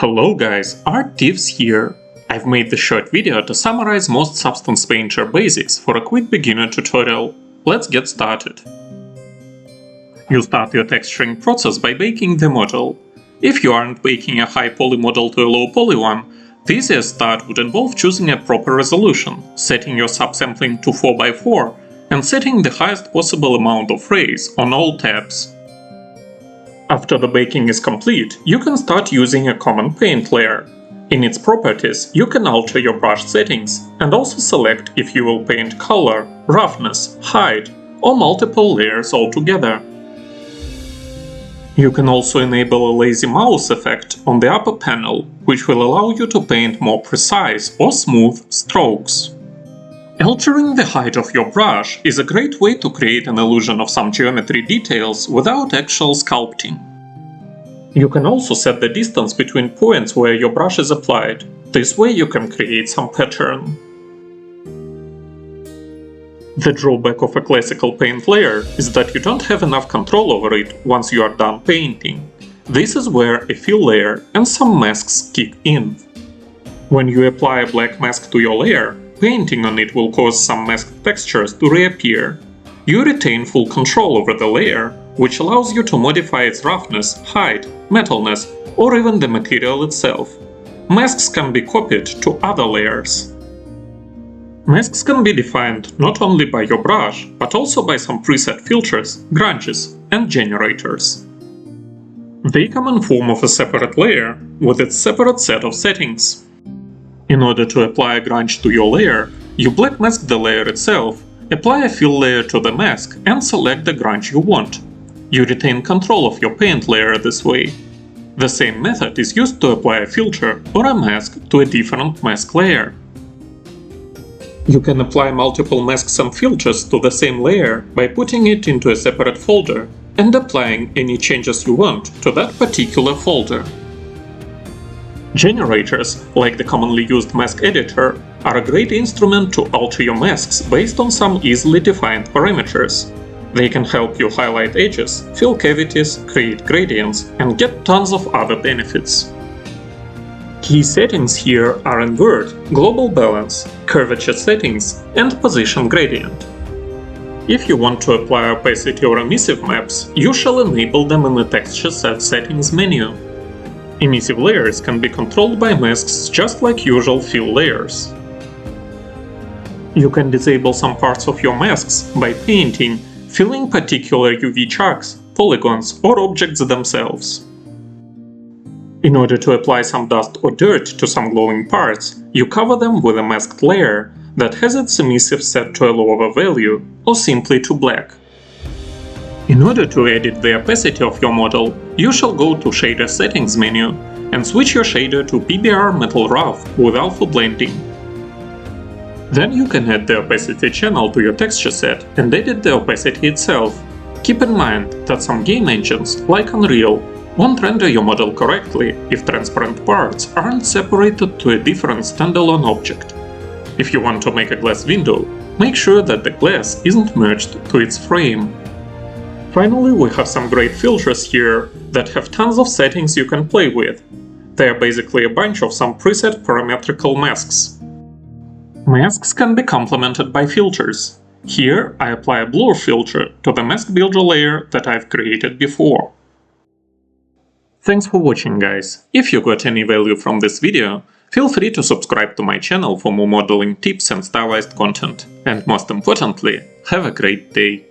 Hello guys, Art-Teeves here. I've made this short video to summarize most Substance Painter basics for a quick beginner tutorial. Let's get started. You start your texturing process by baking the model. If you aren't baking a high poly model to a low poly one, the easiest start would involve choosing a proper resolution, setting your subsampling to 4x4, and setting the highest possible amount of rays on all tabs. After the baking is complete, you can start using a common paint layer. In its properties, you can alter your brush settings and also select if you will paint color, roughness, height, or multiple layers altogether. You can also enable a lazy mouse effect on the upper panel, which will allow you to paint more precise or smooth strokes. Altering the height of your brush is a great way to create an illusion of some geometry details without actual sculpting. You can also set the distance between points where your brush is applied. This way you can create some pattern. The drawback of a classical paint layer is that you don't have enough control over it once you are done painting. This is where a fill layer and some masks kick in. When you apply a black mask to your layer, painting on it will cause some masked textures to reappear. You retain full control over the layer, which allows you to modify its roughness, height, metalness, or even the material itself. Masks can be copied to other layers. Masks can be defined not only by your brush, but also by some preset filters, grunges, and generators. They come in form of a separate layer with its separate set of settings. In order to apply a grunge to your layer, you black mask the layer itself, apply a fill layer to the mask and select the grunge you want. You retain control of your paint layer this way. The same method is used to apply a filter or a mask to a different mask layer. You can apply multiple masks and filters to the same layer by putting it into a separate folder and applying any changes you want to that particular folder. Generators, like the commonly used mask editor, are a great instrument to alter your masks based on some easily defined parameters. They can help you highlight edges, fill cavities, create gradients, and get tons of other benefits. Key settings here are invert, global balance, curvature settings, and position gradient. If you want to apply opacity or emissive maps, you shall enable them in the texture set settings menu. Emissive layers can be controlled by masks just like usual fill layers. You can disable some parts of your masks by painting, filling particular UV chunks, polygons, or objects themselves. In order to apply some dust or dirt to some glowing parts, you cover them with a masked layer that has its emissive set to a lower value, or simply to black. In order to edit the opacity of your model, you shall go to Shader Settings menu and switch your shader to PBR Metal Rough with alpha blending. Then you can add the opacity channel to your texture set and edit the opacity itself. Keep in mind that some game engines, like Unreal, won't render your model correctly if transparent parts aren't separated to a different standalone object. If you want to make a glass window, make sure that the glass isn't merged to its frame. Finally, we have some great filters here that have tons of settings you can play with. They are basically a bunch of some preset parametrical masks. Masks can be complemented by filters. Here I apply a blur filter to the mask builder layer that I've created before. Thanks for watching, guys. If you got any value from this video, feel free to subscribe to my channel for more modeling tips and stylized content. And most importantly, have a great day!